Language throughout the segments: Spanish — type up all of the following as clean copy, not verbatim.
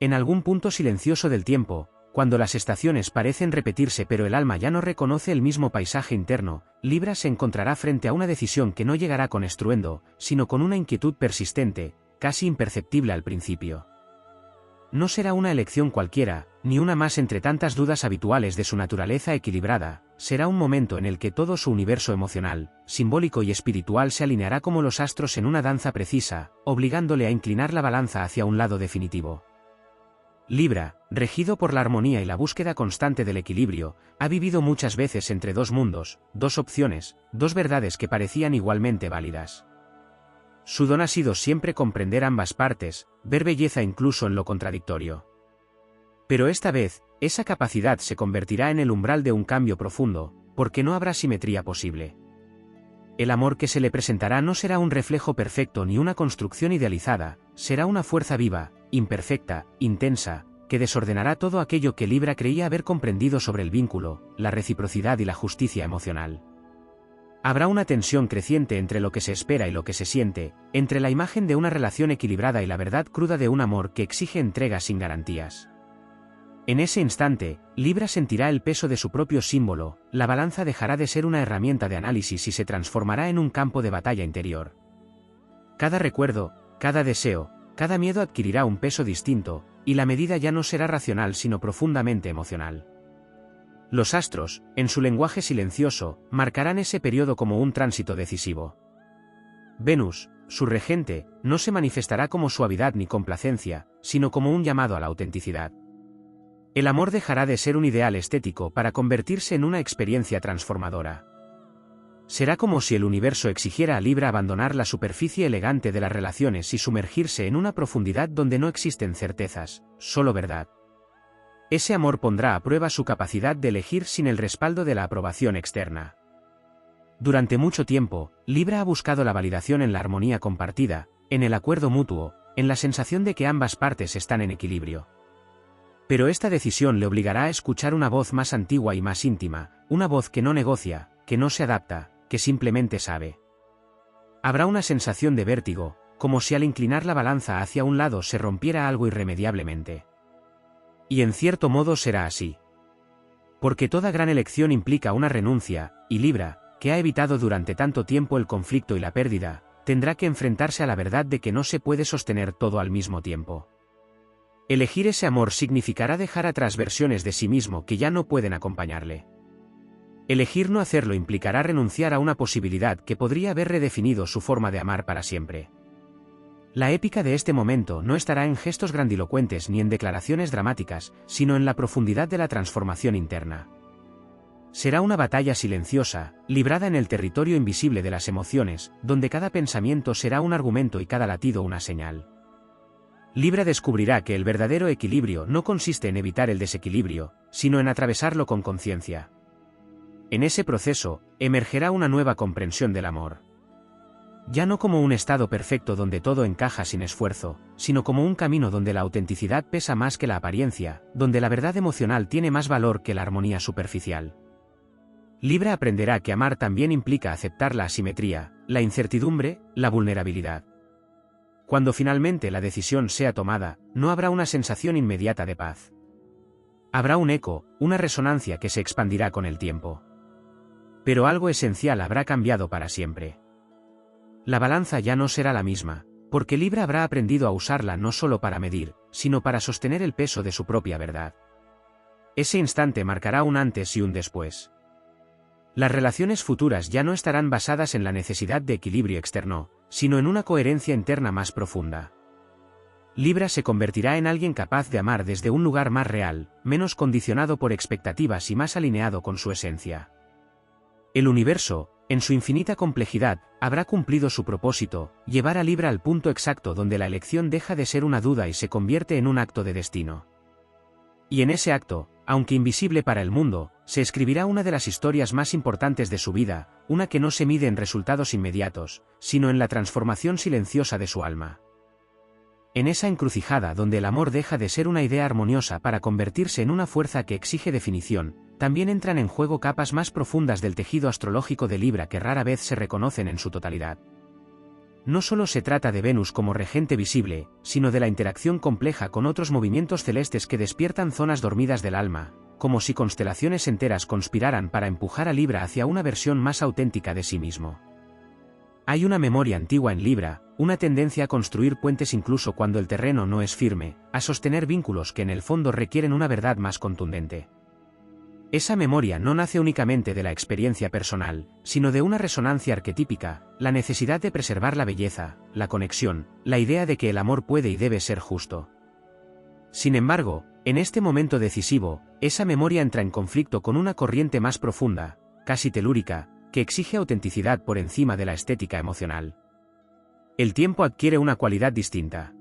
En algún punto silencioso del tiempo, cuando las estaciones parecen repetirse pero el alma ya no reconoce el mismo paisaje interno, Libra se encontrará frente a una decisión que no llegará con estruendo, sino con una inquietud persistente, casi imperceptible al principio. No será una elección cualquiera, ni una más entre tantas dudas habituales de su naturaleza equilibrada, será un momento en el que todo su universo emocional, simbólico y espiritual se alineará como los astros en una danza precisa, obligándole a inclinar la balanza hacia un lado definitivo. Libra, regido por la armonía y la búsqueda constante del equilibrio, ha vivido muchas veces entre dos mundos, dos opciones, dos verdades que parecían igualmente válidas. Su don ha sido siempre comprender ambas partes, ver belleza incluso en lo contradictorio. Pero esta vez, esa capacidad se convertirá en el umbral de un cambio profundo, porque no habrá simetría posible. El amor que se le presentará no será un reflejo perfecto ni una construcción idealizada, será una fuerza viva, imperfecta, intensa, que desordenará todo aquello que Libra creía haber comprendido sobre el vínculo, la reciprocidad y la justicia emocional. Habrá una tensión creciente entre lo que se espera y lo que se siente, entre la imagen de una relación equilibrada y la verdad cruda de un amor que exige entrega sin garantías. En ese instante, Libra sentirá el peso de su propio símbolo, la balanza dejará de ser una herramienta de análisis y se transformará en un campo de batalla interior. Cada recuerdo, cada deseo, cada miedo adquirirá un peso distinto, y la medida ya no será racional sino profundamente emocional. Los astros, en su lenguaje silencioso, marcarán ese periodo como un tránsito decisivo. Venus, su regente, no se manifestará como suavidad ni complacencia, sino como un llamado a la autenticidad. El amor dejará de ser un ideal estético para convertirse en una experiencia transformadora. Será como si el universo exigiera a Libra abandonar la superficie elegante de las relaciones y sumergirse en una profundidad donde no existen certezas, solo verdad. Ese amor pondrá a prueba su capacidad de elegir sin el respaldo de la aprobación externa. Durante mucho tiempo, Libra ha buscado la validación en la armonía compartida, en el acuerdo mutuo, en la sensación de que ambas partes están en equilibrio. Pero esta decisión le obligará a escuchar una voz más antigua y más íntima, una voz que no negocia, que no se adapta, que simplemente sabe. Habrá una sensación de vértigo, como si al inclinar la balanza hacia un lado se rompiera algo irremediablemente. Y en cierto modo será así. Porque toda gran elección implica una renuncia, y Libra, que ha evitado durante tanto tiempo el conflicto y la pérdida, tendrá que enfrentarse a la verdad de que no se puede sostener todo al mismo tiempo. Elegir ese amor significará dejar atrás versiones de sí mismo que ya no pueden acompañarle. Elegir no hacerlo implicará renunciar a una posibilidad que podría haber redefinido su forma de amar para siempre. La épica de este momento no estará en gestos grandilocuentes ni en declaraciones dramáticas, sino en la profundidad de la transformación interna. Será una batalla silenciosa, librada en el territorio invisible de las emociones, donde cada pensamiento será un argumento y cada latido una señal. Libra descubrirá que el verdadero equilibrio no consiste en evitar el desequilibrio, sino en atravesarlo con conciencia. En ese proceso, emergerá una nueva comprensión del amor. Ya no como un estado perfecto donde todo encaja sin esfuerzo, sino como un camino donde la autenticidad pesa más que la apariencia, donde la verdad emocional tiene más valor que la armonía superficial. Libra aprenderá que amar también implica aceptar la asimetría, la incertidumbre, la vulnerabilidad. Cuando finalmente la decisión sea tomada, no habrá una sensación inmediata de paz. Habrá un eco, una resonancia que se expandirá con el tiempo. Pero algo esencial habrá cambiado para siempre. La balanza ya no será la misma, porque Libra habrá aprendido a usarla no solo para medir, sino para sostener el peso de su propia verdad. Ese instante marcará un antes y un después. Las relaciones futuras ya no estarán basadas en la necesidad de equilibrio externo, sino en una coherencia interna más profunda. Libra se convertirá en alguien capaz de amar desde un lugar más real, menos condicionado por expectativas y más alineado con su esencia. El universo, en su infinita complejidad, habrá cumplido su propósito, llevar a Libra al punto exacto donde la elección deja de ser una duda y se convierte en un acto de destino. Y en ese acto, aunque invisible para el mundo, se escribirá una de las historias más importantes de su vida, una que no se mide en resultados inmediatos, sino en la transformación silenciosa de su alma. En esa encrucijada donde el amor deja de ser una idea armoniosa para convertirse en una fuerza que exige definición, también entran en juego capas más profundas del tejido astrológico de Libra que rara vez se reconocen en su totalidad. no solo se trata de Venus como regente visible, sino de la interacción compleja con otros movimientos celestes que despiertan zonas dormidas del alma, como si constelaciones enteras conspiraran para empujar a Libra hacia una versión más auténtica de sí mismo. Hay una memoria antigua en Libra, una tendencia a construir puentes incluso cuando el terreno no es firme, a sostener vínculos que en el fondo requieren una verdad más contundente. Esa memoria no nace únicamente de la experiencia personal, sino de una resonancia arquetípica, la necesidad de preservar la belleza, la conexión, la idea de que el amor puede y debe ser justo. Sin embargo, en este momento decisivo, esa memoria entra en conflicto con una corriente más profunda, casi telúrica, que exige autenticidad por encima de la estética emocional. El tiempo adquiere una cualidad distinta.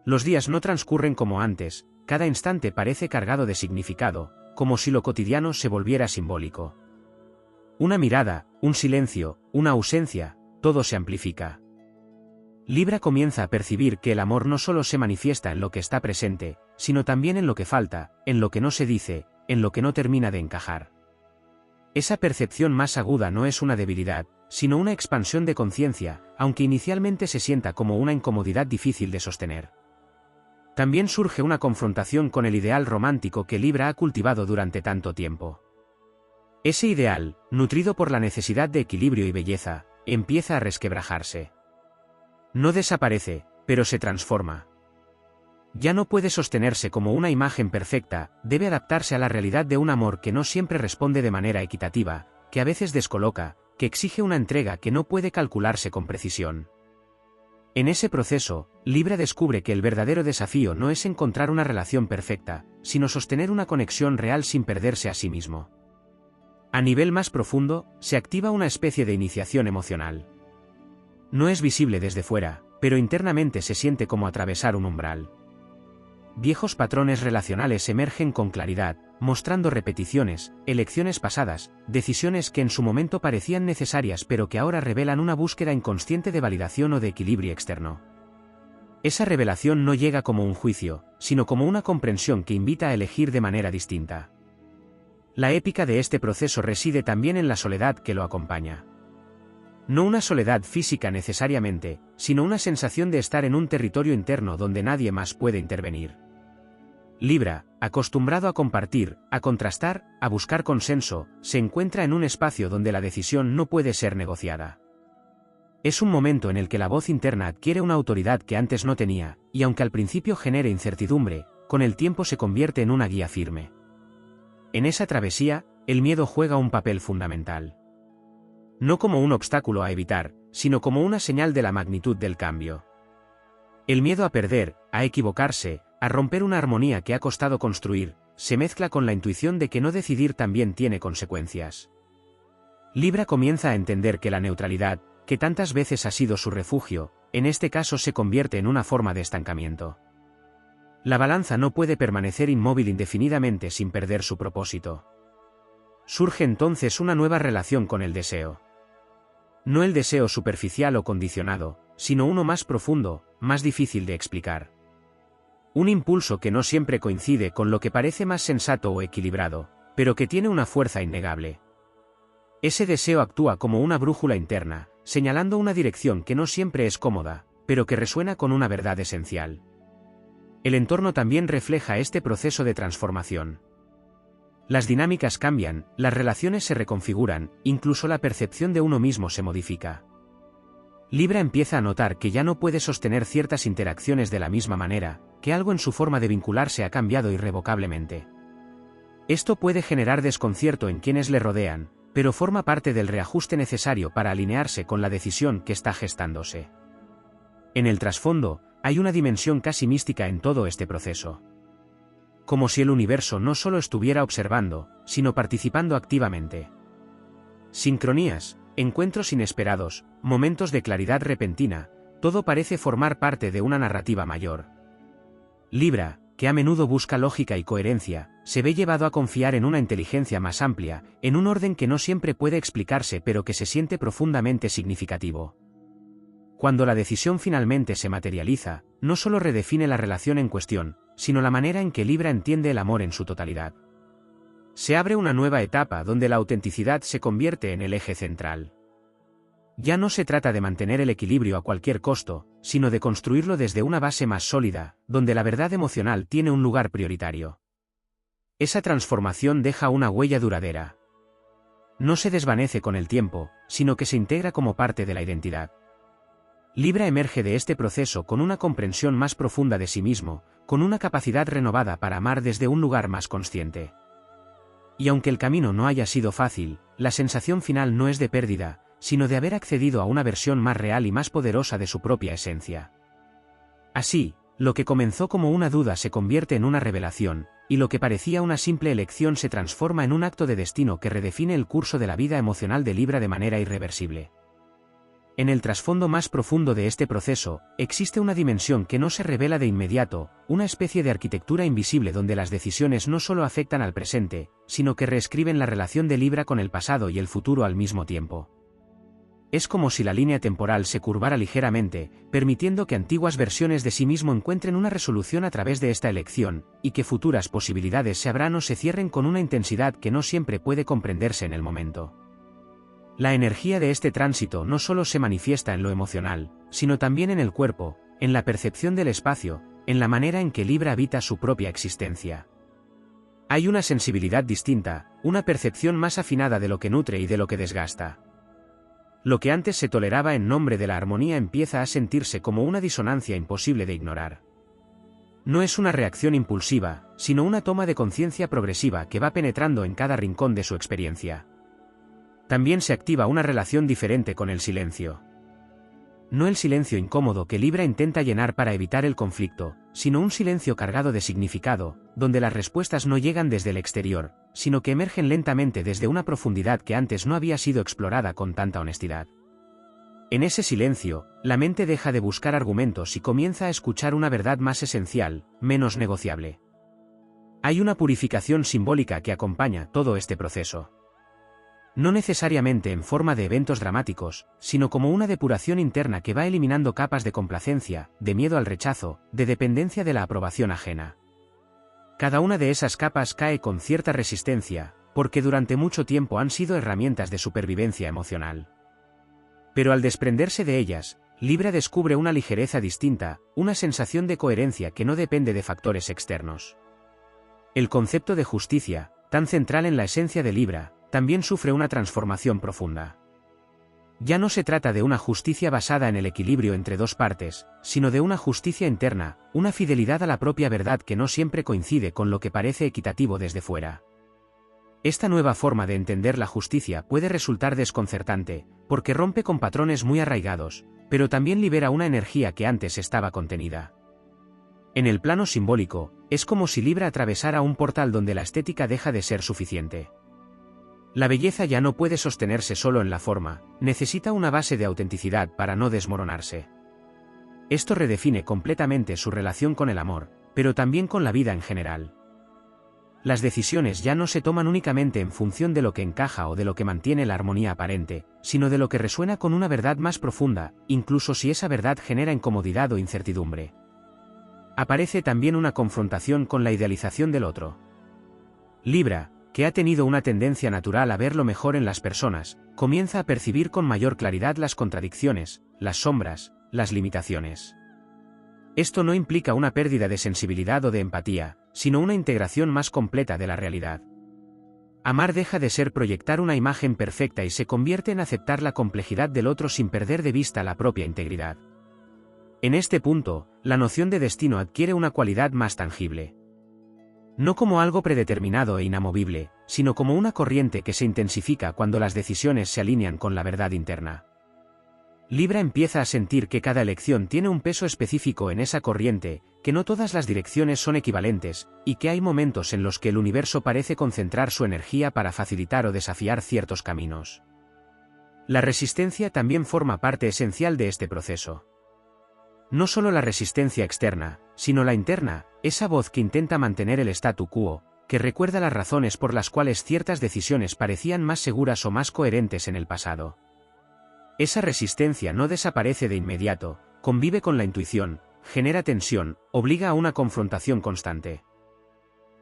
Los días no transcurren como antes, cada instante parece cargado de significado, como si lo cotidiano se volviera simbólico. Una mirada, un silencio, una ausencia, todo se amplifica. Libra comienza a percibir que el amor no solo se manifiesta en lo que está presente, sino también en lo que falta, en lo que no se dice, en lo que no termina de encajar. Esa percepción más aguda no es una debilidad, sino una expansión de conciencia, aunque inicialmente se sienta como una incomodidad difícil de sostener. También surge una confrontación con el ideal romántico que Libra ha cultivado durante tanto tiempo. Ese ideal, nutrido por la necesidad de equilibrio y belleza, empieza a resquebrajarse. No desaparece, pero se transforma. Ya no puede sostenerse como una imagen perfecta, debe adaptarse a la realidad de un amor que no siempre responde de manera equitativa, que a veces descoloca, que exige una entrega que no puede calcularse con precisión. En ese proceso, Libra descubre que el verdadero desafío no es encontrar una relación perfecta, sino sostener una conexión real sin perderse a sí mismo. A nivel más profundo, se activa una especie de iniciación emocional. No es visible desde fuera, pero internamente se siente como atravesar un umbral. Viejos patrones relacionales emergen con claridad, mostrando repeticiones, elecciones pasadas, decisiones que en su momento parecían necesarias pero que ahora revelan una búsqueda inconsciente de validación o de equilibrio externo. Esa revelación no llega como un juicio, sino como una comprensión que invita a elegir de manera distinta. La épica de este proceso reside también en la soledad que lo acompaña. No una soledad física necesariamente, sino una sensación de estar en un territorio interno donde nadie más puede intervenir. Libra, acostumbrado a compartir, a contrastar, a buscar consenso, se encuentra en un espacio donde la decisión no puede ser negociada. Es un momento en el que la voz interna adquiere una autoridad que antes no tenía, y aunque al principio genere incertidumbre, con el tiempo se convierte en una guía firme. En esa travesía, el miedo juega un papel fundamental. No como un obstáculo a evitar, sino como una señal de la magnitud del cambio. El miedo a perder, a equivocarse, a romper una armonía que ha costado construir, se mezcla con la intuición de que no decidir también tiene consecuencias. Libra comienza a entender que la neutralidad, que tantas veces ha sido su refugio, en este caso se convierte en una forma de estancamiento. La balanza no puede permanecer inmóvil indefinidamente sin perder su propósito. Surge entonces una nueva relación con el deseo. No el deseo superficial o condicionado, sino uno más profundo, más difícil de explicar. Un impulso que no siempre coincide con lo que parece más sensato o equilibrado, pero que tiene una fuerza innegable. Ese deseo actúa como una brújula interna, señalando una dirección que no siempre es cómoda, pero que resuena con una verdad esencial. El entorno también refleja este proceso de transformación. Las dinámicas cambian, las relaciones se reconfiguran, incluso la percepción de uno mismo se modifica. Libra empieza a notar que ya no puede sostener ciertas interacciones de la misma manera, que algo en su forma de vincularse ha cambiado irrevocablemente. Esto puede generar desconcierto en quienes le rodean, pero forma parte del reajuste necesario para alinearse con la decisión que está gestándose. En el trasfondo, hay una dimensión casi mística en todo este proceso. Como si el universo no solo estuviera observando, sino participando activamente. Sincronías, encuentros inesperados, momentos de claridad repentina, todo parece formar parte de una narrativa mayor. Libra, que a menudo busca lógica y coherencia, se ve llevado a confiar en una inteligencia más amplia, en un orden que no siempre puede explicarse pero que se siente profundamente significativo. Cuando la decisión finalmente se materializa, no solo redefine la relación en cuestión, sino la manera en que Libra entiende el amor en su totalidad. Se abre una nueva etapa donde la autenticidad se convierte en el eje central. Ya no se trata de mantener el equilibrio a cualquier costo, sino de construirlo desde una base más sólida, donde la verdad emocional tiene un lugar prioritario. Esa transformación deja una huella duradera. No se desvanece con el tiempo, sino que se integra como parte de la identidad. Libra emerge de este proceso con una comprensión más profunda de sí mismo, con una capacidad renovada para amar desde un lugar más consciente. Y aunque el camino no haya sido fácil, la sensación final no es de pérdida, sino de haber accedido a una versión más real y más poderosa de su propia esencia. Así, lo que comenzó como una duda se convierte en una revelación, y lo que parecía una simple elección se transforma en un acto de destino que redefine el curso de la vida emocional de Libra de manera irreversible. En el trasfondo más profundo de este proceso, existe una dimensión que no se revela de inmediato, una especie de arquitectura invisible donde las decisiones no solo afectan al presente, sino que reescriben la relación de Libra con el pasado y el futuro al mismo tiempo. Es como si la línea temporal se curvara ligeramente, permitiendo que antiguas versiones de sí mismo encuentren una resolución a través de esta elección, y que futuras posibilidades se abran o se cierren con una intensidad que no siempre puede comprenderse en el momento. La energía de este tránsito no solo se manifiesta en lo emocional, sino también en el cuerpo, en la percepción del espacio, en la manera en que Libra habita su propia existencia. Hay una sensibilidad distinta, una percepción más afinada de lo que nutre y de lo que desgasta. Lo que antes se toleraba en nombre de la armonía empieza a sentirse como una disonancia imposible de ignorar. No es una reacción impulsiva, sino una toma de conciencia progresiva que va penetrando en cada rincón de su experiencia. También se activa una relación diferente con el silencio. No el silencio incómodo que Libra intenta llenar para evitar el conflicto, sino un silencio cargado de significado, donde las respuestas no llegan desde el exterior, sino que emergen lentamente desde una profundidad que antes no había sido explorada con tanta honestidad. En ese silencio, la mente deja de buscar argumentos y comienza a escuchar una verdad más esencial, menos negociable. Hay una purificación simbólica que acompaña todo este proceso. No necesariamente en forma de eventos dramáticos, sino como una depuración interna que va eliminando capas de complacencia, de miedo al rechazo, de dependencia de la aprobación ajena. Cada una de esas capas cae con cierta resistencia, porque durante mucho tiempo han sido herramientas de supervivencia emocional. Pero al desprenderse de ellas, Libra descubre una ligereza distinta, una sensación de coherencia que no depende de factores externos. El concepto de justicia, tan central en la esencia de Libra, también sufre una transformación profunda. Ya no se trata de una justicia basada en el equilibrio entre dos partes, sino de una justicia interna, una fidelidad a la propia verdad que no siempre coincide con lo que parece equitativo desde fuera. Esta nueva forma de entender la justicia puede resultar desconcertante, porque rompe con patrones muy arraigados, pero también libera una energía que antes estaba contenida. En el plano simbólico, es como si Libra atravesara un portal donde la estética deja de ser suficiente. La belleza ya no puede sostenerse solo en la forma, necesita una base de autenticidad para no desmoronarse. Esto redefine completamente su relación con el amor, pero también con la vida en general. Las decisiones ya no se toman únicamente en función de lo que encaja o de lo que mantiene la armonía aparente, sino de lo que resuena con una verdad más profunda, incluso si esa verdad genera incomodidad o incertidumbre. Aparece también una confrontación con la idealización del otro. Libra, que ha tenido una tendencia natural a ver lo mejor en las personas, comienza a percibir con mayor claridad las contradicciones, las sombras, las limitaciones. Esto no implica una pérdida de sensibilidad o de empatía, sino una integración más completa de la realidad. Amar deja de ser proyectar una imagen perfecta y se convierte en aceptar la complejidad del otro sin perder de vista la propia integridad. En este punto, la noción de destino adquiere una cualidad más tangible. No como algo predeterminado e inamovible, sino como una corriente que se intensifica cuando las decisiones se alinean con la verdad interna. Libra empieza a sentir que cada elección tiene un peso específico en esa corriente, que no todas las direcciones son equivalentes, y que hay momentos en los que el universo parece concentrar su energía para facilitar o desafiar ciertos caminos. La resistencia también forma parte esencial de este proceso. No solo la resistencia externa, sino la interna, esa voz que intenta mantener el statu quo, que recuerda las razones por las cuales ciertas decisiones parecían más seguras o más coherentes en el pasado. Esa resistencia no desaparece de inmediato, convive con la intuición, genera tensión, obliga a una confrontación constante.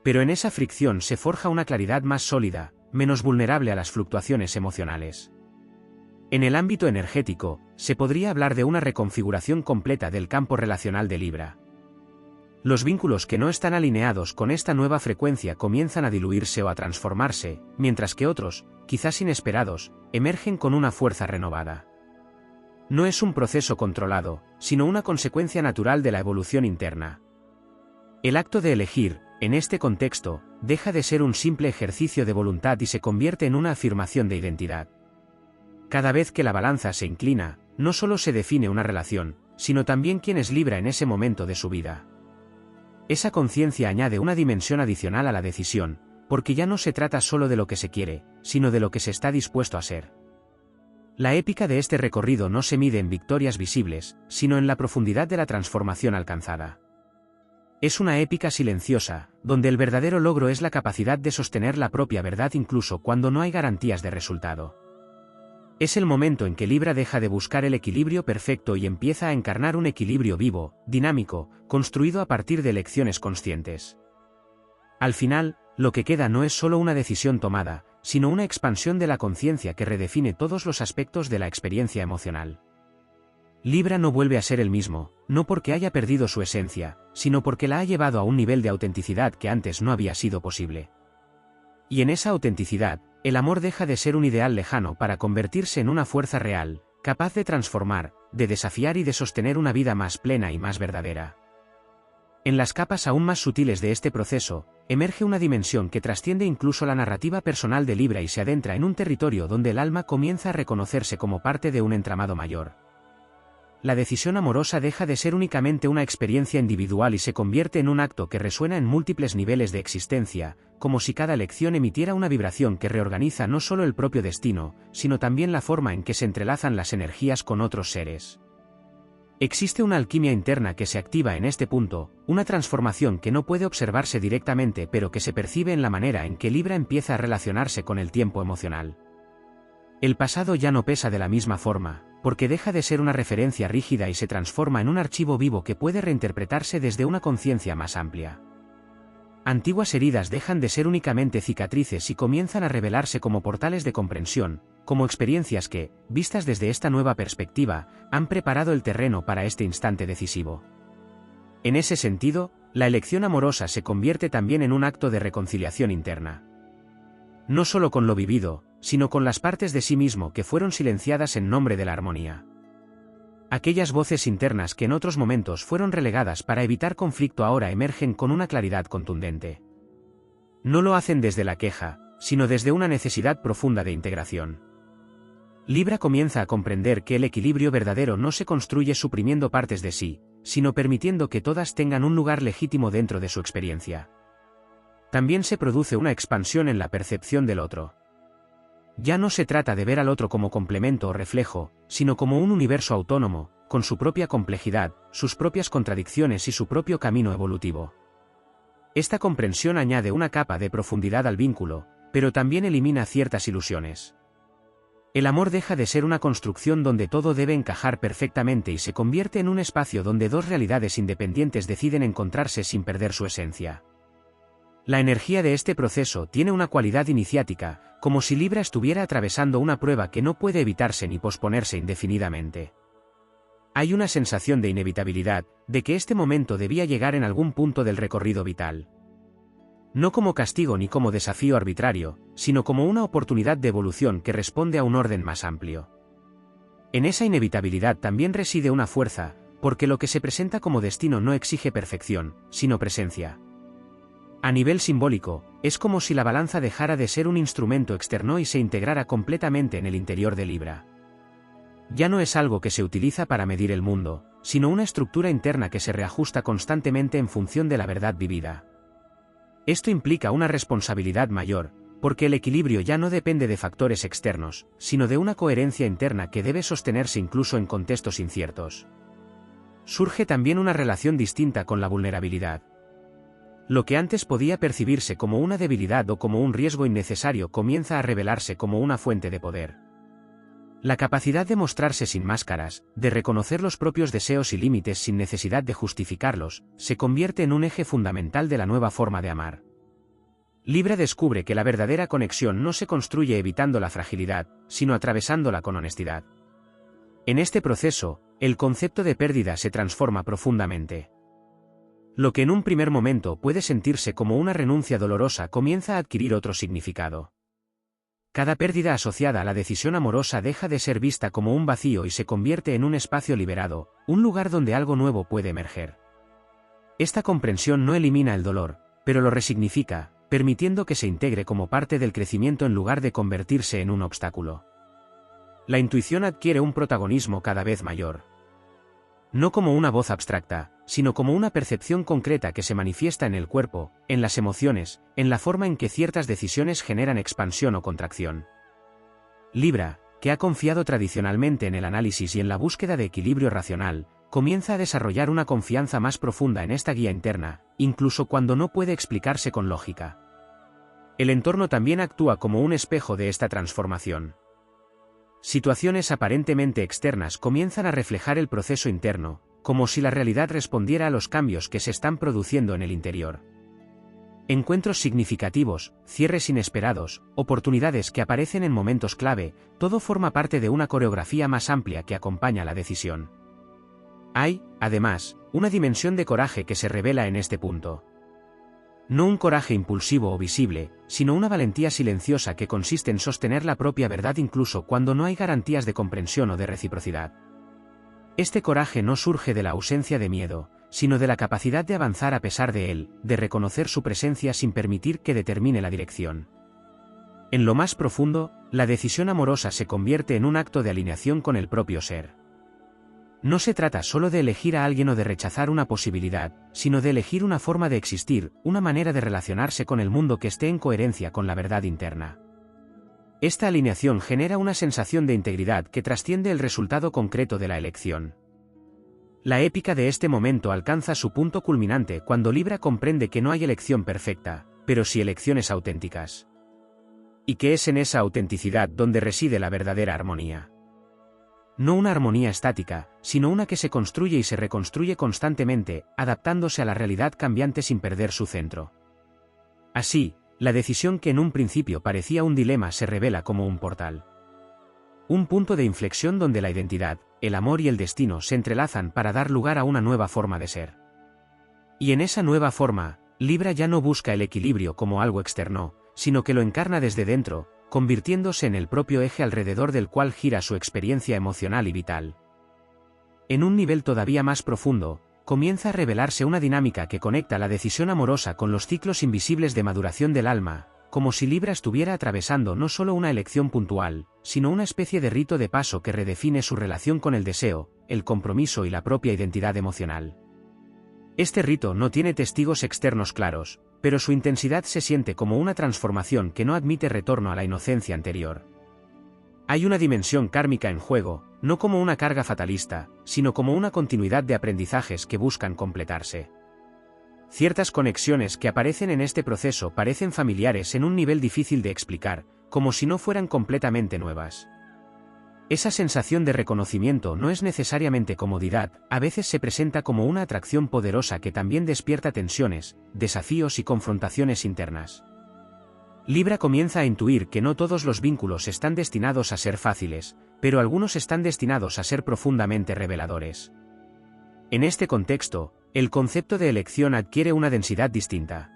Pero en esa fricción se forja una claridad más sólida, menos vulnerable a las fluctuaciones emocionales. En el ámbito energético, se podría hablar de una reconfiguración completa del campo relacional de Libra. Los vínculos que no están alineados con esta nueva frecuencia comienzan a diluirse o a transformarse, mientras que otros, quizás inesperados, emergen con una fuerza renovada. No es un proceso controlado, sino una consecuencia natural de la evolución interna. El acto de elegir, en este contexto, deja de ser un simple ejercicio de voluntad y se convierte en una afirmación de identidad. Cada vez que la balanza se inclina, no solo se define una relación, sino también quién es Libra en ese momento de su vida. Esa conciencia añade una dimensión adicional a la decisión, porque ya no se trata solo de lo que se quiere, sino de lo que se está dispuesto a ser. La épica de este recorrido no se mide en victorias visibles, sino en la profundidad de la transformación alcanzada. Es una épica silenciosa, donde el verdadero logro es la capacidad de sostener la propia verdad incluso cuando no hay garantías de resultado. Es el momento en que Libra deja de buscar el equilibrio perfecto y empieza a encarnar un equilibrio vivo, dinámico, construido a partir de elecciones conscientes. Al final, lo que queda no es solo una decisión tomada, sino una expansión de la conciencia que redefine todos los aspectos de la experiencia emocional. Libra no vuelve a ser el mismo, no porque haya perdido su esencia, sino porque la ha llevado a un nivel de autenticidad que antes no había sido posible. Y en esa autenticidad, el amor deja de ser un ideal lejano para convertirse en una fuerza real, capaz de transformar, de desafiar y de sostener una vida más plena y más verdadera. En las capas aún más sutiles de este proceso, emerge una dimensión que trasciende incluso la narrativa personal de Libra y se adentra en un territorio donde el alma comienza a reconocerse como parte de un entramado mayor. La decisión amorosa deja de ser únicamente una experiencia individual y se convierte en un acto que resuena en múltiples niveles de existencia, como si cada elección emitiera una vibración que reorganiza no solo el propio destino, sino también la forma en que se entrelazan las energías con otros seres. Existe una alquimia interna que se activa en este punto, una transformación que no puede observarse directamente pero que se percibe en la manera en que Libra empieza a relacionarse con el tiempo emocional. El pasado ya no pesa de la misma forma, porque deja de ser una referencia rígida y se transforma en un archivo vivo que puede reinterpretarse desde una conciencia más amplia. Antiguas heridas dejan de ser únicamente cicatrices y comienzan a revelarse como portales de comprensión, como experiencias que, vistas desde esta nueva perspectiva, han preparado el terreno para este instante decisivo. En ese sentido, la elección amorosa se convierte también en un acto de reconciliación interna. No solo con lo vivido, sino con las partes de sí mismo que fueron silenciadas en nombre de la armonía. Aquellas voces internas que en otros momentos fueron relegadas para evitar conflicto ahora emergen con una claridad contundente. No lo hacen desde la queja, sino desde una necesidad profunda de integración. Libra comienza a comprender que el equilibrio verdadero no se construye suprimiendo partes de sí, sino permitiendo que todas tengan un lugar legítimo dentro de su experiencia. También se produce una expansión en la percepción del otro. Ya no se trata de ver al otro como complemento o reflejo, sino como un universo autónomo, con su propia complejidad, sus propias contradicciones y su propio camino evolutivo. Esta comprensión añade una capa de profundidad al vínculo, pero también elimina ciertas ilusiones. El amor deja de ser una construcción donde todo debe encajar perfectamente y se convierte en un espacio donde dos realidades independientes deciden encontrarse sin perder su esencia. La energía de este proceso tiene una cualidad iniciática, como si Libra estuviera atravesando una prueba que no puede evitarse ni posponerse indefinidamente. Hay una sensación de inevitabilidad, de que este momento debía llegar en algún punto del recorrido vital. No como castigo ni como desafío arbitrario, sino como una oportunidad de evolución que responde a un orden más amplio. En esa inevitabilidad también reside una fuerza, porque lo que se presenta como destino no exige perfección, sino presencia. A nivel simbólico, es como si la balanza dejara de ser un instrumento externo y se integrara completamente en el interior de Libra. Ya no es algo que se utiliza para medir el mundo, sino una estructura interna que se reajusta constantemente en función de la verdad vivida. Esto implica una responsabilidad mayor, porque el equilibrio ya no depende de factores externos, sino de una coherencia interna que debe sostenerse incluso en contextos inciertos. Surge también una relación distinta con la vulnerabilidad. Lo que antes podía percibirse como una debilidad o como un riesgo innecesario comienza a revelarse como una fuente de poder. La capacidad de mostrarse sin máscaras, de reconocer los propios deseos y límites sin necesidad de justificarlos, se convierte en un eje fundamental de la nueva forma de amar. Libra descubre que la verdadera conexión no se construye evitando la fragilidad, sino atravesándola con honestidad. En este proceso, el concepto de pérdida se transforma profundamente. Lo que en un primer momento puede sentirse como una renuncia dolorosa comienza a adquirir otro significado. Cada pérdida asociada a la decisión amorosa deja de ser vista como un vacío y se convierte en un espacio liberado, un lugar donde algo nuevo puede emerger. Esta comprensión no elimina el dolor, pero lo resignifica, permitiendo que se integre como parte del crecimiento en lugar de convertirse en un obstáculo. La intuición adquiere un protagonismo cada vez mayor. No como una voz abstracta, sino como una percepción concreta que se manifiesta en el cuerpo, en las emociones, en la forma en que ciertas decisiones generan expansión o contracción. Libra, que ha confiado tradicionalmente en el análisis y en la búsqueda de equilibrio racional, comienza a desarrollar una confianza más profunda en esta guía interna, incluso cuando no puede explicarse con lógica. El entorno también actúa como un espejo de esta transformación. Situaciones aparentemente externas comienzan a reflejar el proceso interno, como si la realidad respondiera a los cambios que se están produciendo en el interior. Encuentros significativos, cierres inesperados, oportunidades que aparecen en momentos clave, todo forma parte de una coreografía más amplia que acompaña la decisión. Hay, además, una dimensión de coraje que se revela en este punto. No un coraje impulsivo o visible, sino una valentía silenciosa que consiste en sostener la propia verdad incluso cuando no hay garantías de comprensión o de reciprocidad. Este coraje no surge de la ausencia de miedo, sino de la capacidad de avanzar a pesar de él, de reconocer su presencia sin permitir que determine la dirección. En lo más profundo, la decisión amorosa se convierte en un acto de alineación con el propio ser. No se trata solo de elegir a alguien o de rechazar una posibilidad, sino de elegir una forma de existir, una manera de relacionarse con el mundo que esté en coherencia con la verdad interna. Esta alineación genera una sensación de integridad que trasciende el resultado concreto de la elección. La épica de este momento alcanza su punto culminante cuando Libra comprende que no hay elección perfecta, pero sí elecciones auténticas. Y que es en esa autenticidad donde reside la verdadera armonía. No una armonía estática, sino una que se construye y se reconstruye constantemente, adaptándose a la realidad cambiante sin perder su centro. Así, la decisión que en un principio parecía un dilema se revela como un portal. Un punto de inflexión donde la identidad, el amor y el destino se entrelazan para dar lugar a una nueva forma de ser. Y en esa nueva forma, Libra ya no busca el equilibrio como algo externo, sino que lo encarna desde dentro, convirtiéndose en el propio eje alrededor del cual gira su experiencia emocional y vital. En un nivel todavía más profundo, comienza a revelarse una dinámica que conecta la decisión amorosa con los ciclos invisibles de maduración del alma, como si Libra estuviera atravesando no solo una elección puntual, sino una especie de rito de paso que redefine su relación con el deseo, el compromiso y la propia identidad emocional. Este rito no tiene testigos externos claros, pero su intensidad se siente como una transformación que no admite retorno a la inocencia anterior. Hay una dimensión kármica en juego, no como una carga fatalista, sino como una continuidad de aprendizajes que buscan completarse. Ciertas conexiones que aparecen en este proceso parecen familiares en un nivel difícil de explicar, como si no fueran completamente nuevas. Esa sensación de reconocimiento no es necesariamente comodidad, a veces se presenta como una atracción poderosa que también despierta tensiones, desafíos y confrontaciones internas. Libra comienza a intuir que no todos los vínculos están destinados a ser fáciles, pero algunos están destinados a ser profundamente reveladores. En este contexto, el concepto de elección adquiere una densidad distinta.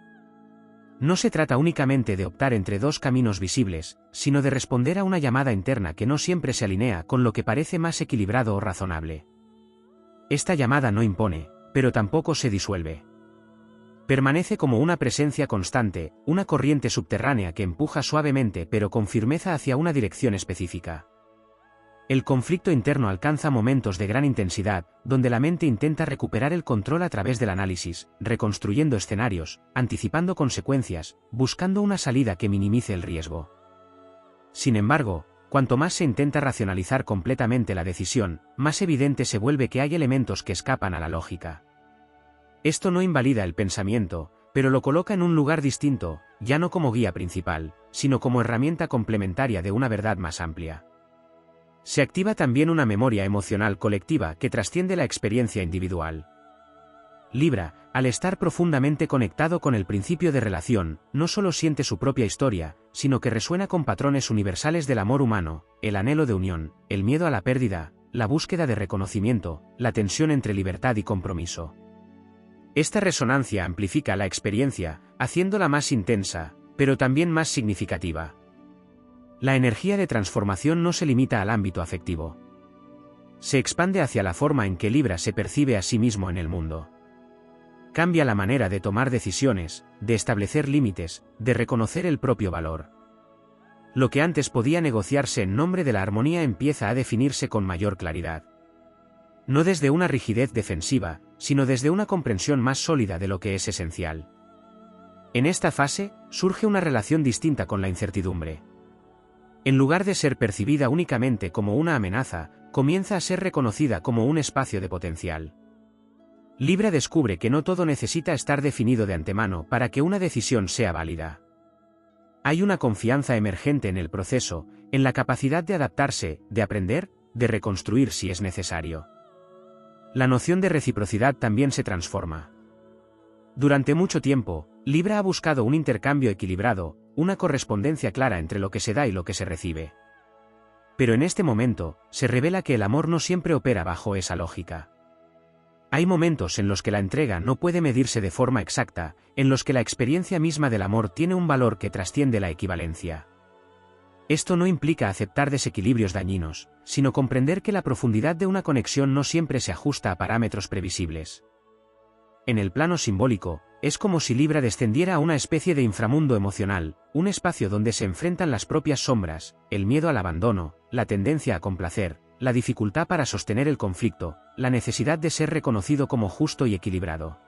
No se trata únicamente de optar entre dos caminos visibles, sino de responder a una llamada interna que no siempre se alinea con lo que parece más equilibrado o razonable. Esta llamada no impone, pero tampoco se disuelve. Permanece como una presencia constante, una corriente subterránea que empuja suavemente pero con firmeza hacia una dirección específica. El conflicto interno alcanza momentos de gran intensidad, donde la mente intenta recuperar el control a través del análisis, reconstruyendo escenarios, anticipando consecuencias, buscando una salida que minimice el riesgo. Sin embargo, cuanto más se intenta racionalizar completamente la decisión, más evidente se vuelve que hay elementos que escapan a la lógica. Esto no invalida el pensamiento, pero lo coloca en un lugar distinto, ya no como guía principal, sino como herramienta complementaria de una verdad más amplia. Se activa también una memoria emocional colectiva que trasciende la experiencia individual. Libra, al estar profundamente conectado con el principio de relación, no solo siente su propia historia, sino que resuena con patrones universales del amor humano, el anhelo de unión, el miedo a la pérdida, la búsqueda de reconocimiento, la tensión entre libertad y compromiso. Esta resonancia amplifica la experiencia, haciéndola más intensa, pero también más significativa. La energía de transformación no se limita al ámbito afectivo. Se expande hacia la forma en que Libra se percibe a sí mismo en el mundo. Cambia la manera de tomar decisiones, de establecer límites, de reconocer el propio valor. Lo que antes podía negociarse en nombre de la armonía empieza a definirse con mayor claridad. No desde una rigidez defensiva, sino desde una comprensión más sólida de lo que es esencial. En esta fase, surge una relación distinta con la incertidumbre. En lugar de ser percibida únicamente como una amenaza, comienza a ser reconocida como un espacio de potencial. Libra descubre que no todo necesita estar definido de antemano para que una decisión sea válida. Hay una confianza emergente en el proceso, en la capacidad de adaptarse, de aprender, de reconstruir si es necesario. La noción de reciprocidad también se transforma. Durante mucho tiempo, Libra ha buscado un intercambio equilibrado, una correspondencia clara entre lo que se da y lo que se recibe. Pero en este momento, se revela que el amor no siempre opera bajo esa lógica. Hay momentos en los que la entrega no puede medirse de forma exacta, en los que la experiencia misma del amor tiene un valor que trasciende la equivalencia. Esto no implica aceptar desequilibrios dañinos, sino comprender que la profundidad de una conexión no siempre se ajusta a parámetros previsibles. En el plano simbólico, es como si Libra descendiera a una especie de inframundo emocional, un espacio donde se enfrentan las propias sombras, el miedo al abandono, la tendencia a complacer, la dificultad para sostener el conflicto, la necesidad de ser reconocido como justo y equilibrado.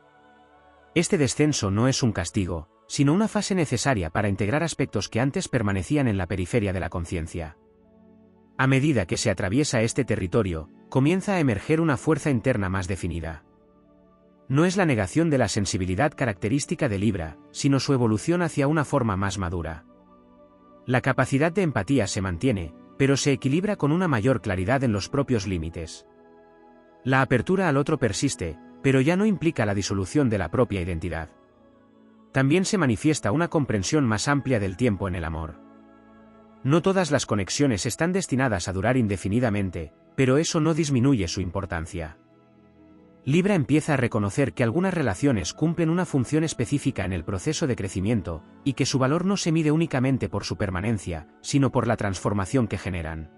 Este descenso no es un castigo, sino una fase necesaria para integrar aspectos que antes permanecían en la periferia de la conciencia. A medida que se atraviesa este territorio, comienza a emerger una fuerza interna más definida. No es la negación de la sensibilidad característica de Libra, sino su evolución hacia una forma más madura. La capacidad de empatía se mantiene, pero se equilibra con una mayor claridad en los propios límites. La apertura al otro persiste, pero ya no implica la disolución de la propia identidad. También se manifiesta una comprensión más amplia del tiempo en el amor. No todas las conexiones están destinadas a durar indefinidamente, pero eso no disminuye su importancia. Libra empieza a reconocer que algunas relaciones cumplen una función específica en el proceso de crecimiento, y que su valor no se mide únicamente por su permanencia, sino por la transformación que generan.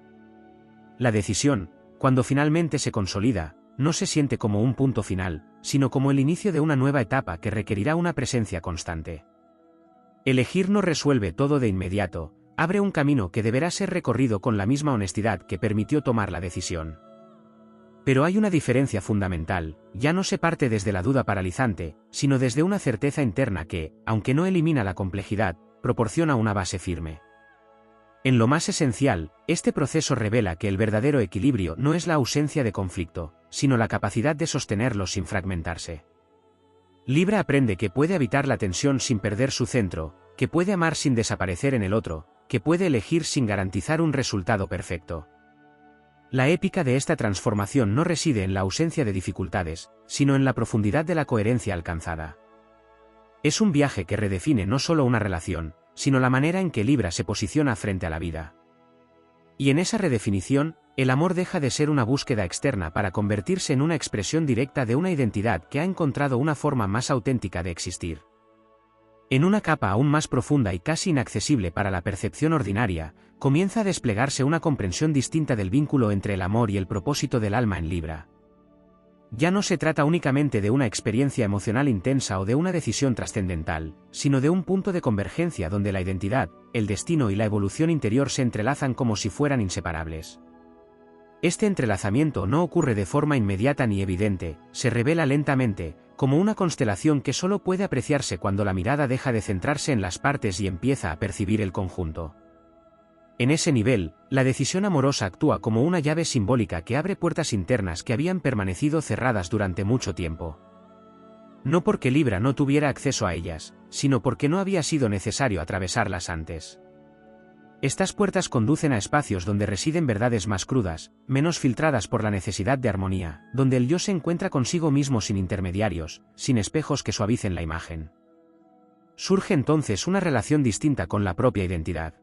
La decisión, cuando finalmente se consolida, no se siente como un punto final, sino como el inicio de una nueva etapa que requerirá una presencia constante. Elegir no resuelve todo de inmediato, abre un camino que deberá ser recorrido con la misma honestidad que permitió tomar la decisión. Pero hay una diferencia fundamental, ya no se parte desde la duda paralizante, sino desde una certeza interna que, aunque no elimina la complejidad, proporciona una base firme. En lo más esencial, este proceso revela que el verdadero equilibrio no es la ausencia de conflicto, sino la capacidad de sostenerlo sin fragmentarse. Libra aprende que puede habitar la tensión sin perder su centro, que puede amar sin desaparecer en el otro, que puede elegir sin garantizar un resultado perfecto. La épica de esta transformación no reside en la ausencia de dificultades, sino en la profundidad de la coherencia alcanzada. Es un viaje que redefine no solo una relación, sino la manera en que Libra se posiciona frente a la vida. Y en esa redefinición, el amor deja de ser una búsqueda externa para convertirse en una expresión directa de una identidad que ha encontrado una forma más auténtica de existir. En una capa aún más profunda y casi inaccesible para la percepción ordinaria, comienza a desplegarse una comprensión distinta del vínculo entre el amor y el propósito del alma en Libra. Ya no se trata únicamente de una experiencia emocional intensa o de una decisión trascendental, sino de un punto de convergencia donde la identidad, el destino y la evolución interior se entrelazan como si fueran inseparables. Este entrelazamiento no ocurre de forma inmediata ni evidente, se revela lentamente, como una constelación que solo puede apreciarse cuando la mirada deja de centrarse en las partes y empieza a percibir el conjunto. En ese nivel, la decisión amorosa actúa como una llave simbólica que abre puertas internas que habían permanecido cerradas durante mucho tiempo. No porque Libra no tuviera acceso a ellas, sino porque no había sido necesario atravesarlas antes. Estas puertas conducen a espacios donde residen verdades más crudas, menos filtradas por la necesidad de armonía, donde el yo se encuentra consigo mismo sin intermediarios, sin espejos que suavicen la imagen. Surge entonces una relación distinta con la propia identidad.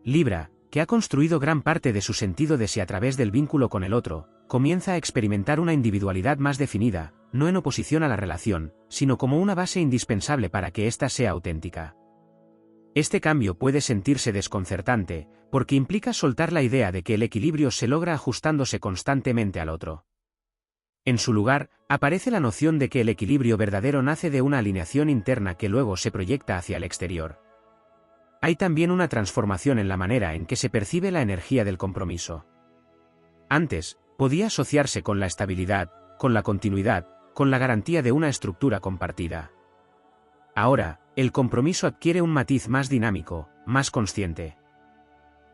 Libra, que ha construido gran parte de su sentido de sí a través del vínculo con el otro, comienza a experimentar una individualidad más definida, no en oposición a la relación, sino como una base indispensable para que ésta sea auténtica. Este cambio puede sentirse desconcertante, porque implica soltar la idea de que el equilibrio se logra ajustándose constantemente al otro. En su lugar, aparece la noción de que el equilibrio verdadero nace de una alineación interna que luego se proyecta hacia el exterior. Hay también una transformación en la manera en que se percibe la energía del compromiso. Antes, podía asociarse con la estabilidad, con la continuidad, con la garantía de una estructura compartida. Ahora, el compromiso adquiere un matiz más dinámico, más consciente.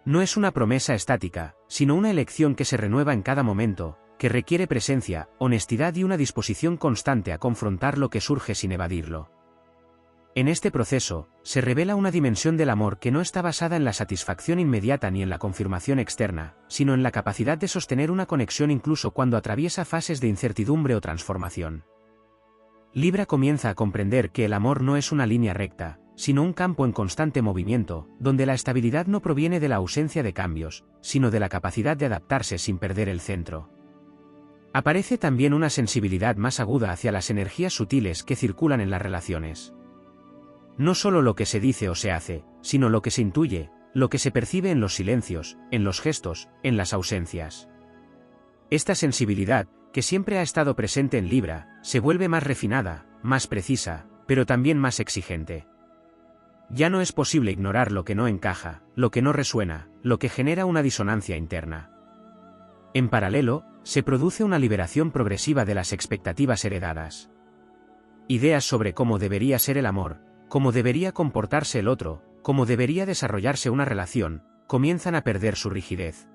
No es una promesa estática, sino una elección que se renueva en cada momento, que requiere presencia, honestidad y una disposición constante a confrontar lo que surge sin evadirlo. En este proceso, se revela una dimensión del amor que no está basada en la satisfacción inmediata ni en la confirmación externa, sino en la capacidad de sostener una conexión incluso cuando atraviesa fases de incertidumbre o transformación. Libra comienza a comprender que el amor no es una línea recta, sino un campo en constante movimiento, donde la estabilidad no proviene de la ausencia de cambios, sino de la capacidad de adaptarse sin perder el centro. Aparece también una sensibilidad más aguda hacia las energías sutiles que circulan en las relaciones. No solo lo que se dice o se hace, sino lo que se intuye, lo que se percibe en los silencios, en los gestos, en las ausencias. Esta sensibilidad, que siempre ha estado presente en Libra, se vuelve más refinada, más precisa, pero también más exigente. Ya no es posible ignorar lo que no encaja, lo que no resuena, lo que genera una disonancia interna. En paralelo, se produce una liberación progresiva de las expectativas heredadas. Ideas sobre cómo debería ser el amor, cómo debería comportarse el otro, cómo debería desarrollarse una relación, comienzan a perder su rigidez.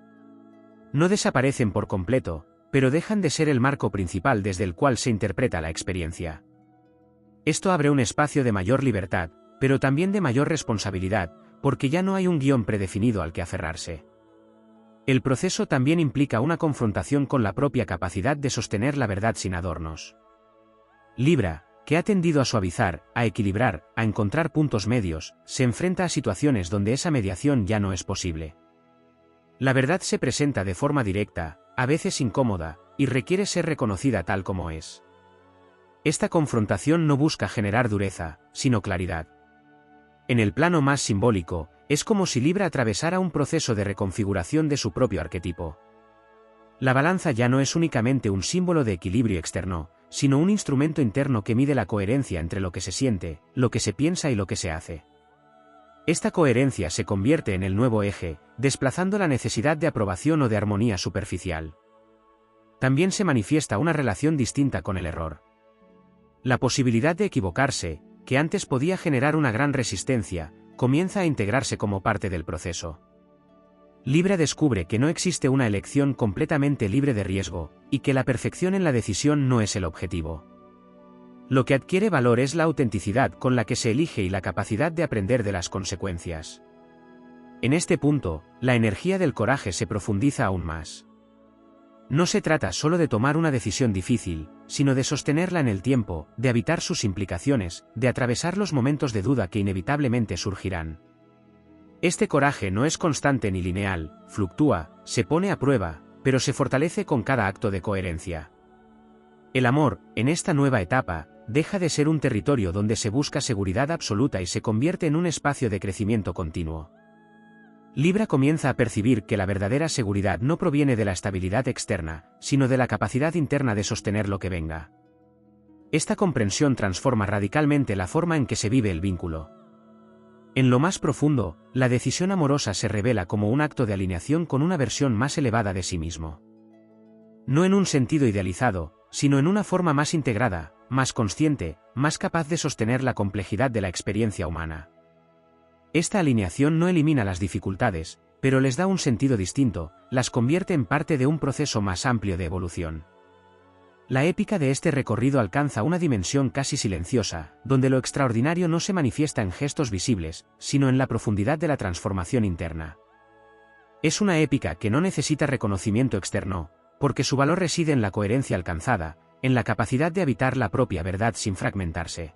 No desaparecen por completo, pero dejan de ser el marco principal desde el cual se interpreta la experiencia. Esto abre un espacio de mayor libertad, pero también de mayor responsabilidad, porque ya no hay un guión predefinido al que aferrarse. El proceso también implica una confrontación con la propia capacidad de sostener la verdad sin adornos. Libra, que ha tendido a suavizar, a equilibrar, a encontrar puntos medios, se enfrenta a situaciones donde esa mediación ya no es posible. La verdad se presenta de forma directa, a veces incómoda, y requiere ser reconocida tal como es. Esta confrontación no busca generar dureza, sino claridad. En el plano más simbólico, es como si Libra atravesara un proceso de reconfiguración de su propio arquetipo. La balanza ya no es únicamente un símbolo de equilibrio externo, sino un instrumento interno que mide la coherencia entre lo que se siente, lo que se piensa y lo que se hace. Esta coherencia se convierte en el nuevo eje, desplazando la necesidad de aprobación o de armonía superficial. También se manifiesta una relación distinta con el error. La posibilidad de equivocarse, que antes podía generar una gran resistencia, comienza a integrarse como parte del proceso. Libra descubre que no existe una elección completamente libre de riesgo, y que la perfección en la decisión no es el objetivo. Lo que adquiere valor es la autenticidad con la que se elige y la capacidad de aprender de las consecuencias. En este punto, la energía del coraje se profundiza aún más. No se trata solo de tomar una decisión difícil, sino de sostenerla en el tiempo, de habitar sus implicaciones, de atravesar los momentos de duda que inevitablemente surgirán. Este coraje no es constante ni lineal, fluctúa, se pone a prueba, pero se fortalece con cada acto de coherencia. El amor, en esta nueva etapa, deja de ser un territorio donde se busca seguridad absoluta y se convierte en un espacio de crecimiento continuo. Libra comienza a percibir que la verdadera seguridad no proviene de la estabilidad externa, sino de la capacidad interna de sostener lo que venga. Esta comprensión transforma radicalmente la forma en que se vive el vínculo. En lo más profundo, la decisión amorosa se revela como un acto de alineación con una versión más elevada de sí mismo. No en un sentido idealizado, sino en una forma más integrada, más consciente, más capaz de sostener la complejidad de la experiencia humana. Esta alineación no elimina las dificultades, pero les da un sentido distinto, las convierte en parte de un proceso más amplio de evolución. La épica de este recorrido alcanza una dimensión casi silenciosa, donde lo extraordinario no se manifiesta en gestos visibles, sino en la profundidad de la transformación interna. Es una épica que no necesita reconocimiento externo, porque su valor reside en la coherencia alcanzada, en la capacidad de habitar la propia verdad sin fragmentarse.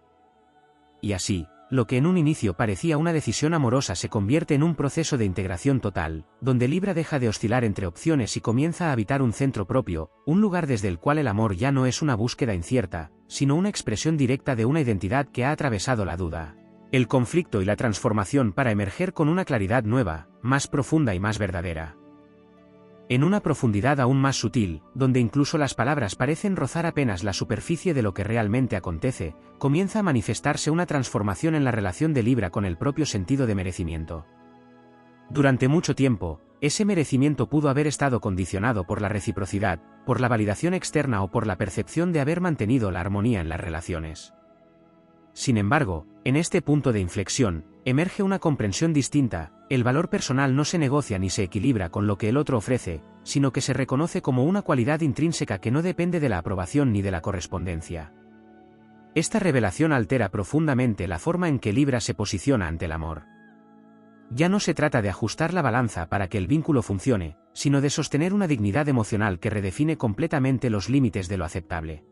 Y así, lo que en un inicio parecía una decisión amorosa se convierte en un proceso de integración total, donde Libra deja de oscilar entre opciones y comienza a habitar un centro propio, un lugar desde el cual el amor ya no es una búsqueda incierta, sino una expresión directa de una identidad que ha atravesado la duda, el conflicto y la transformación para emerger con una claridad nueva, más profunda y más verdadera. En una profundidad aún más sutil, donde incluso las palabras parecen rozar apenas la superficie de lo que realmente acontece, comienza a manifestarse una transformación en la relación de Libra con el propio sentido de merecimiento. Durante mucho tiempo, ese merecimiento pudo haber estado condicionado por la reciprocidad, por la validación externa o por la percepción de haber mantenido la armonía en las relaciones. Sin embargo, en este punto de inflexión, emerge una comprensión distinta: el valor personal no se negocia ni se equilibra con lo que el otro ofrece, sino que se reconoce como una cualidad intrínseca que no depende de la aprobación ni de la correspondencia. Esta revelación altera profundamente la forma en que Libra se posiciona ante el amor. Ya no se trata de ajustar la balanza para que el vínculo funcione, sino de sostener una dignidad emocional que redefine completamente los límites de lo aceptable.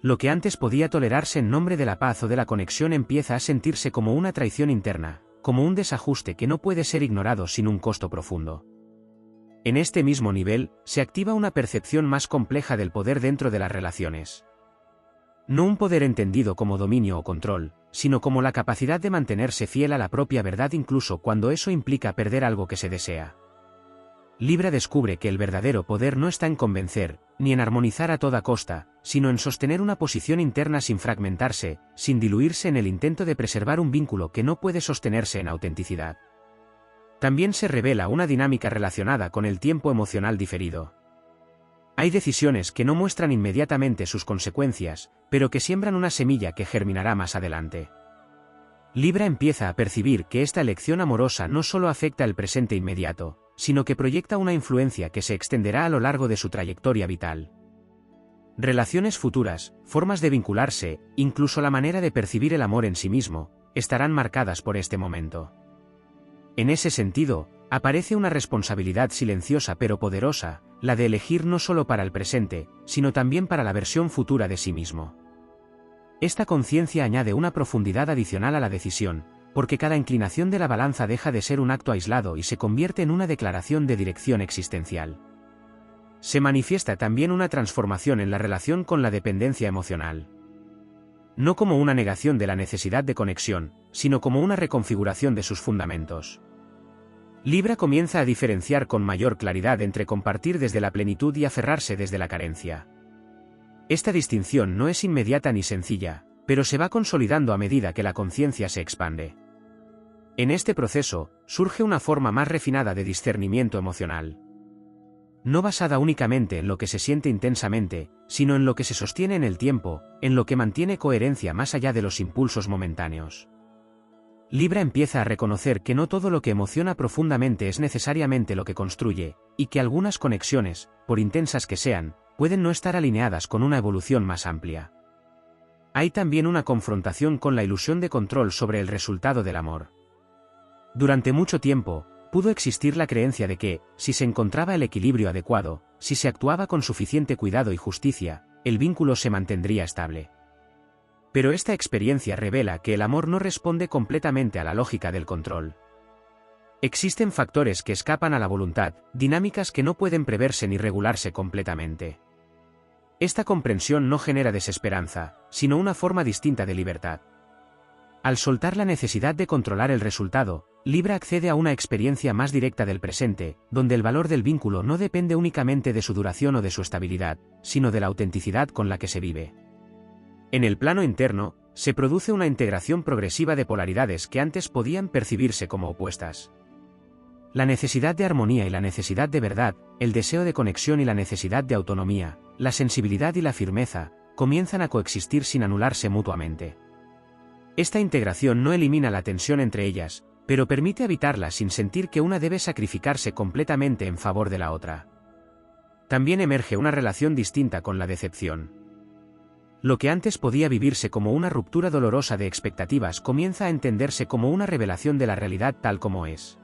Lo que antes podía tolerarse en nombre de la paz o de la conexión empieza a sentirse como una traición interna, como un desajuste que no puede ser ignorado sin un costo profundo. En este mismo nivel, se activa una percepción más compleja del poder dentro de las relaciones. No un poder entendido como dominio o control, sino como la capacidad de mantenerse fiel a la propia verdad incluso cuando eso implica perder algo que se desea. Libra descubre que el verdadero poder no está en convencer, ni en armonizar a toda costa, sino en sostener una posición interna sin fragmentarse, sin diluirse en el intento de preservar un vínculo que no puede sostenerse en autenticidad. También se revela una dinámica relacionada con el tiempo emocional diferido. Hay decisiones que no muestran inmediatamente sus consecuencias, pero que siembran una semilla que germinará más adelante. Libra empieza a percibir que esta elección amorosa no solo afecta el presente inmediato, sino que proyecta una influencia que se extenderá a lo largo de su trayectoria vital. Relaciones futuras, formas de vincularse, incluso la manera de percibir el amor en sí mismo, estarán marcadas por este momento. En ese sentido, aparece una responsabilidad silenciosa pero poderosa, la de elegir no solo para el presente, sino también para la versión futura de sí mismo. Esta conciencia añade una profundidad adicional a la decisión, porque cada inclinación de la balanza deja de ser un acto aislado y se convierte en una declaración de dirección existencial. Se manifiesta también una transformación en la relación con la dependencia emocional. No como una negación de la necesidad de conexión, sino como una reconfiguración de sus fundamentos. Libra comienza a diferenciar con mayor claridad entre compartir desde la plenitud y aferrarse desde la carencia. Esta distinción no es inmediata ni sencilla, pero se va consolidando a medida que la conciencia se expande. En este proceso, surge una forma más refinada de discernimiento emocional. No basada únicamente en lo que se siente intensamente, sino en lo que se sostiene en el tiempo, en lo que mantiene coherencia más allá de los impulsos momentáneos. Libra empieza a reconocer que no todo lo que emociona profundamente es necesariamente lo que construye, y que algunas conexiones, por intensas que sean, pueden no estar alineadas con una evolución más amplia. Hay también una confrontación con la ilusión de control sobre el resultado del amor. Durante mucho tiempo, pudo existir la creencia de que, si se encontraba el equilibrio adecuado, si se actuaba con suficiente cuidado y justicia, el vínculo se mantendría estable. Pero esta experiencia revela que el amor no responde completamente a la lógica del control. Existen factores que escapan a la voluntad, dinámicas que no pueden preverse ni regularse completamente. Esta comprensión no genera desesperanza, sino una forma distinta de libertad. Al soltar la necesidad de controlar el resultado, Libra accede a una experiencia más directa del presente, donde el valor del vínculo no depende únicamente de su duración o de su estabilidad, sino de la autenticidad con la que se vive. En el plano interno, se produce una integración progresiva de polaridades que antes podían percibirse como opuestas. La necesidad de armonía y la necesidad de verdad, el deseo de conexión y la necesidad de autonomía, la sensibilidad y la firmeza, comienzan a coexistir sin anularse mutuamente. Esta integración no elimina la tensión entre ellas, pero permite habitarla sin sentir que una debe sacrificarse completamente en favor de la otra. también emerge una relación distinta con la decepción. Lo que antes podía vivirse como una ruptura dolorosa de expectativas comienza a entenderse como una revelación de la realidad tal como es.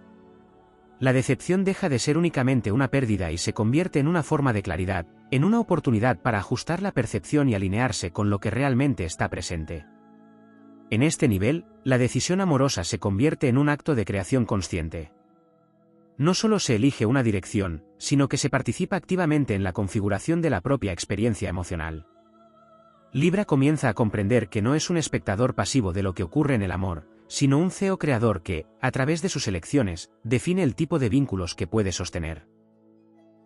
La decepción deja de ser únicamente una pérdida y se convierte en una forma de claridad, en una oportunidad para ajustar la percepción y alinearse con lo que realmente está presente. En este nivel, la decisión amorosa se convierte en un acto de creación consciente. No solo se elige una dirección, sino que se participa activamente en la configuración de la propia experiencia emocional. Libra comienza a comprender que no es un espectador pasivo de lo que ocurre en el amor, sino un CEO creador que, a través de sus elecciones, define el tipo de vínculos que puede sostener.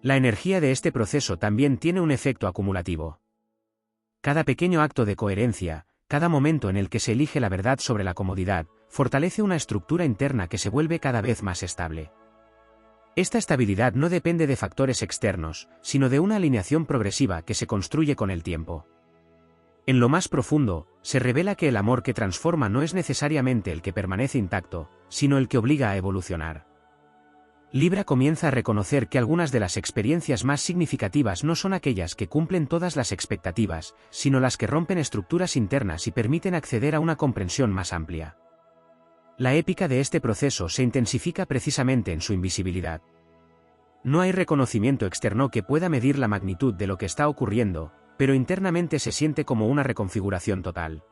La energía de este proceso también tiene un efecto acumulativo. Cada pequeño acto de coherencia, cada momento en el que se elige la verdad sobre la comodidad, fortalece una estructura interna que se vuelve cada vez más estable. Esta estabilidad no depende de factores externos, sino de una alineación progresiva que se construye con el tiempo. En lo más profundo, se revela que el amor que transforma no es necesariamente el que permanece intacto, sino el que obliga a evolucionar. Libra comienza a reconocer que algunas de las experiencias más significativas no son aquellas que cumplen todas las expectativas, sino las que rompen estructuras internas y permiten acceder a una comprensión más amplia. La épica de este proceso se intensifica precisamente en su invisibilidad. No hay reconocimiento externo que pueda medir la magnitud de lo que está ocurriendo, pero internamente se siente como una reconfiguración total.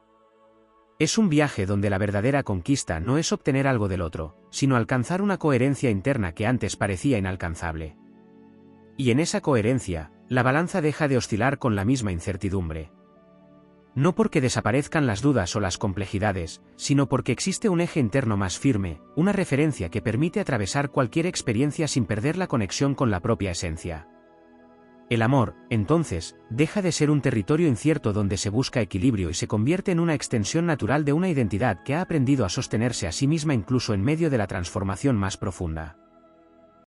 Es un viaje donde la verdadera conquista no es obtener algo del otro, sino alcanzar una coherencia interna que antes parecía inalcanzable. Y en esa coherencia, la balanza deja de oscilar con la misma incertidumbre. No porque desaparezcan las dudas o las complejidades, sino porque existe un eje interno más firme, una referencia que permite atravesar cualquier experiencia sin perder la conexión con la propia esencia. El amor, entonces, deja de ser un territorio incierto donde se busca equilibrio y se convierte en una extensión natural de una identidad que ha aprendido a sostenerse a sí misma incluso en medio de la transformación más profunda.